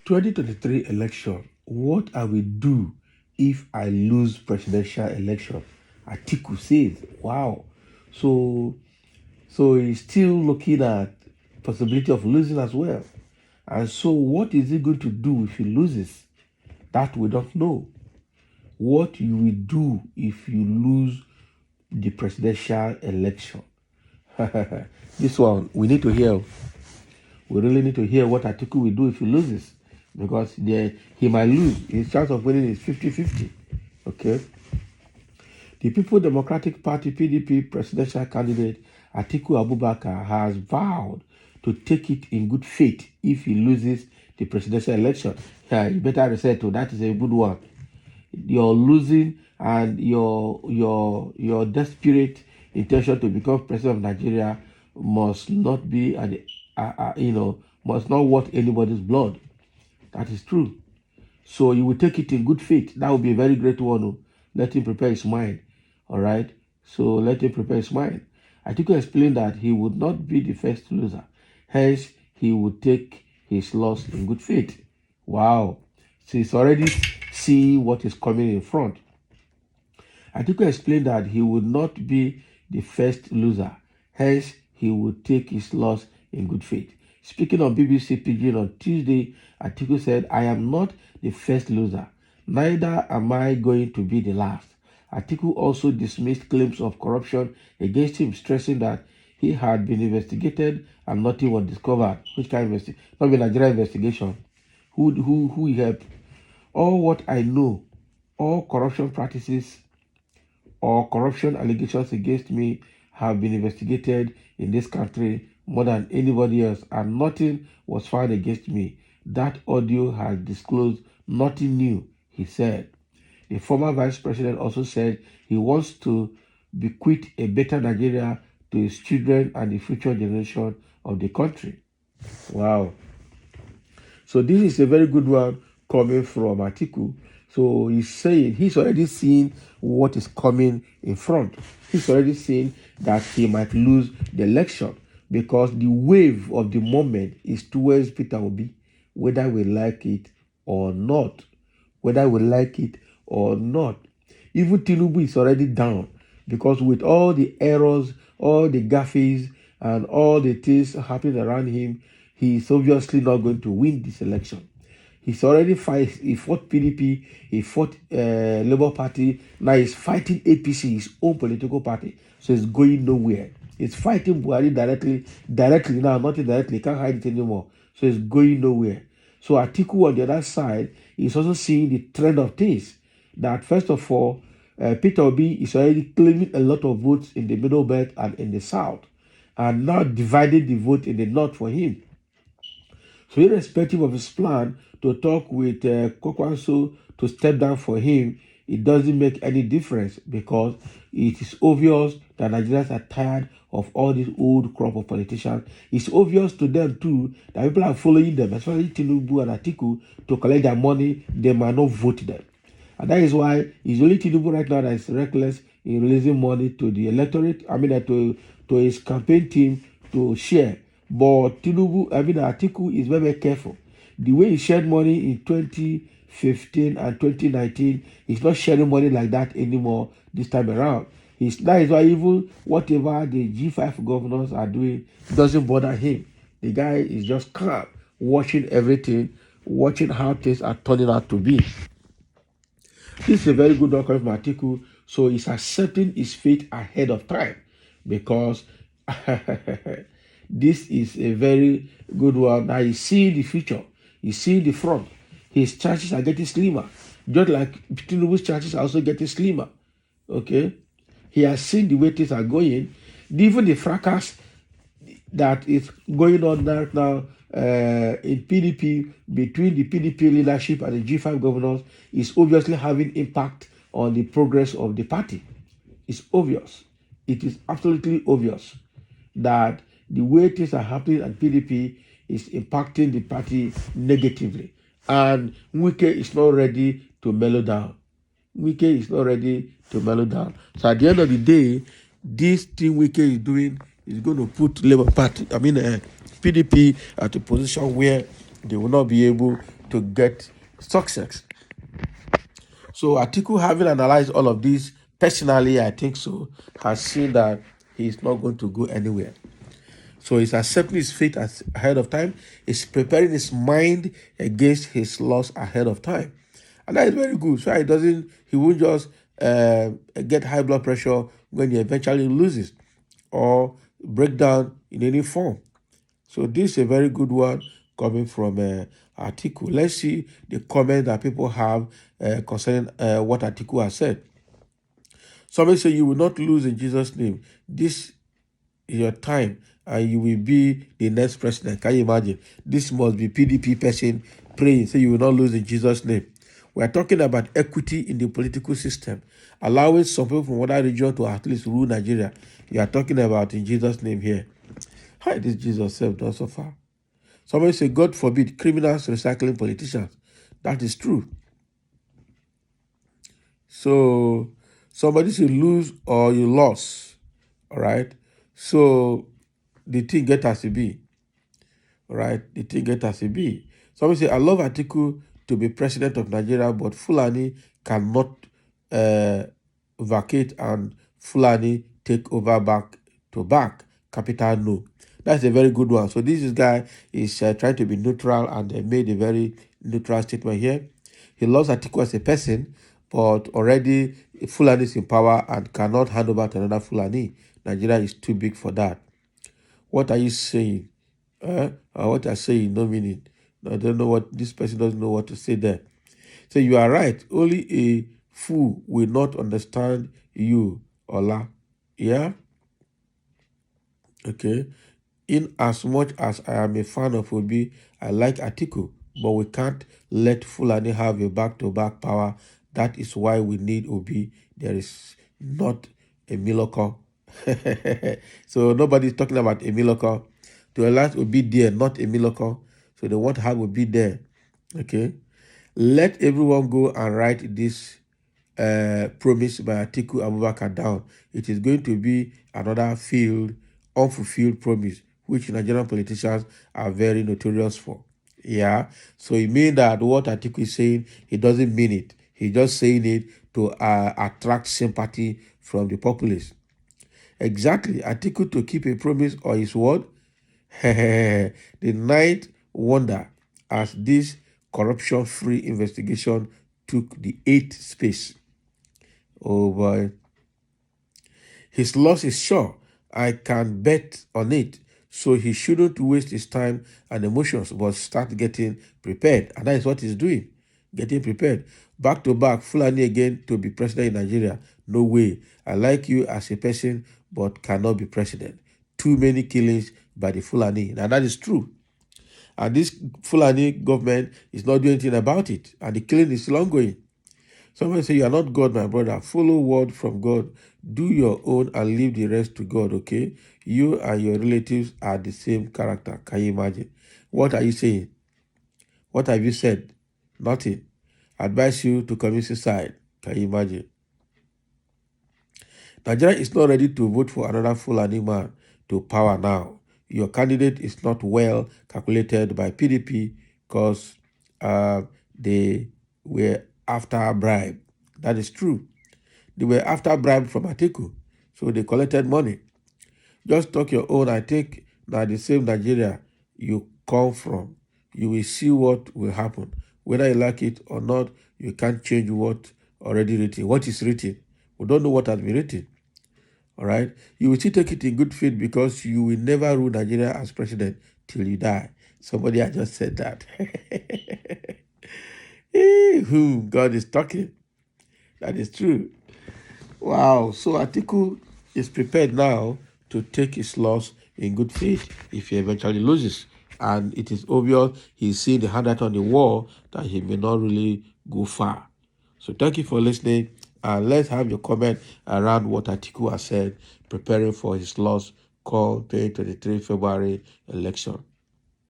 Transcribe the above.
...2023 election. What I will do if I lose presidential election? Atiku says, wow. So he's still looking at possibility of losing as well. And so what is he going to do if he loses? That we don't know. What you will do if you lose the presidential election? This one, we need to hear. We really need to hear what Atiku will do if he loses. Because he might lose. His chance of winning is 50-50. Okay? The People Democratic Party PDP presidential candidate Atiku Abubakar has vowed to take it in good faith if he loses the presidential election. Yeah, you better reset to that is a good one. You're losing and your desperate intention to become president of Nigeria must not be must not worth anybody's blood. That is true. So you will take it in good faith. That would be a very great one. Let him prepare his mind. All right. So let him prepare his mind. Atiku explained that he would not be the first loser. Hence, he would take his loss in good faith. Wow. So he's already seeing what is coming in front. Atiku explained that he would not be the first loser. Hence, he would take his loss in good faith. Speaking on BBC Pidgin on Tuesday, Atiku said, I am not the first loser. Neither am I going to be the last. Atiku also dismissed claims of corruption against him, stressing that he had been investigated and nothing was discovered. Which kind of investigation? Not the Nigerian investigation. Who helped? All what I know, all corruption practices or corruption allegations against me have been investigated in this country more than anybody else, and nothing was found against me. That audio has disclosed nothing new, he said. The former vice president also said he wants to bequeath a better Nigeria to his children and the future generation of the country. Wow. So this is a very good one coming from Atiku. So he's saying he's already seen what is coming in front. He's already seen that he might lose the election because the wave of the moment is towards Peter Obi, whether we like it or not. Whether we like it or not. Even Tinubu is already down because with all the errors, all the gaffes, and all the things happening around him, he is obviously not going to win this election. He's already he fought PDP, he fought Labour Party, now he's fighting APC, his own political party. So it's going nowhere. It's fighting Buhari directly now, not indirectly, he can't hide it anymore. So it's going nowhere. So Atiku on the other side is also seeing the trend of things. That first of all, Peter Obi is already claiming a lot of votes in the middle belt and in the south, and now dividing the vote in the north for him. So irrespective of his plan to talk with Kwakwanso to step down for him, it doesn't make any difference because it is obvious that Nigerians are tired of all this old crop of politicians. It's obvious to them too that people are following them, especially Tinubu and Atiku, to collect their money. They might not vote them. And that is why it's only Tinubu right now that is reckless in releasing money to the electorate, to his campaign team to share. But Atiku is very, very careful. The way he shared money in 2015 and 2019, he's not sharing money like that anymore this time around. That is why even whatever the G5 governors are doing doesn't bother him. The guy is just calm, watching everything, watching how things are turning out to be. This is a very good one from Atiku. So he's accepting his fate ahead of time because this is a very good one. Now he's seeing the future. He's seeing the front. His chances are getting slimmer. Just like Tinubu's chances are also getting slimmer. Okay? He has seen the way things are going. Even the fracas that is going on right now in PDP, between the PDP leadership and the G5 governors, is obviously having impact on the progress of the party. It's obvious. It is absolutely obvious that the way things are happening at PDP is impacting the party negatively. And Wike is not ready to mellow down. Wike is not ready to mellow down. So at the end of the day, this thing Wike is doing is going to put Labour Party, PDP at a position where they will not be able to get success. So Atiku, having analyzed all of this personally, I think so, has seen that he's not going to go anywhere. So he's accepting his fate ahead of time. He's preparing his mind against his loss ahead of time. And that is very good. So he won't just get high blood pressure when he eventually loses or break down in any form. So this is a very good one coming from Atiku. Let's see the comment that people have concerning what Atiku has said. Somebody say, you will not lose in Jesus' name. This is your time and you will be the next president. Can you imagine? This must be PDP person praying, say you will not lose in Jesus' name. We are talking about equity in the political system, allowing some people from other region to at least rule Nigeria. You are talking about in Jesus' name here. How did Jesus self done so far? Somebody say, God forbid, criminals recycling politicians. That is true. So somebody say lose or you lost. All right. So the thing get as it be. All right. The thing get as it be. Somebody say, I love Atiku to be president of Nigeria, but Fulani cannot vacate and Fulani take over back to back. Capital no. That's a very good one. So this guy is trying to be neutral and made a very neutral statement here. He loves Atiku as a person, but already Fulani is in power and cannot hand over to another Fulani. Nigeria is too big for that. What are you saying? What I say, no meaning. I don't know what this person doesn't know what to say there. So you are right. Only a fool will not understand you, Ola. Yeah? Okay. In as much as I am a fan of Obi, I like Atiku, but we can't let Fulani have a back-to-back power. That is why we need Obi. There is not a miracle. So nobody is talking about a miracle. To allow Obi there, not a miracle. So they want to have Obi there. Okay. Let everyone go and write this promise by Atiku Abubakar down. It is going to be another unfulfilled promise, which Nigerian politicians are very notorious for. Yeah. So it means that what Atiku is saying, he doesn't mean it. He's just saying it to attract sympathy from the populace. Exactly. Atiku to keep a promise or his word. The ninth wonder as this corruption-free investigation took the 8th space. Oh boy. His loss is sure. I can bet on it. So he shouldn't waste his time and emotions, but start getting prepared. And that is what he's doing. Getting prepared. Back to back, Fulani again to be president in Nigeria. No way. I like you as a person, but cannot be president. Too many killings by the Fulani. Now that is true. And this Fulani government is not doing anything about it. And the killing is still ongoing. Somebody say, you are not God, my brother. Follow word from God. Do your own and leave the rest to God, okay? You and your relatives are the same character. Can you imagine? What are you saying? What have you said? Nothing. Advise you to commit suicide. Can you imagine? Nigeria is not ready to vote for another Fulani man to power now. Your candidate is not well calculated by PDP because they were after a bribe. That is true. They were after a bribe from Atiku, so they collected money. Just talk your own. I think that the same Nigeria you come from, you will see what will happen. Whether you like it or not, you can't change what already written. What is written? We don't know what has been written. All right? You will still take it in good faith because you will never rule Nigeria as president till you die. Somebody had just said that. Whom God is talking. That is true. Wow. So Atiku is prepared now to take his loss in good faith if he eventually loses. And it is obvious he's seeing the hand on the wall that he may not really go far. So thank you for listening. And let's have your comment around what Atiku has said, preparing for his loss called 2023 February election.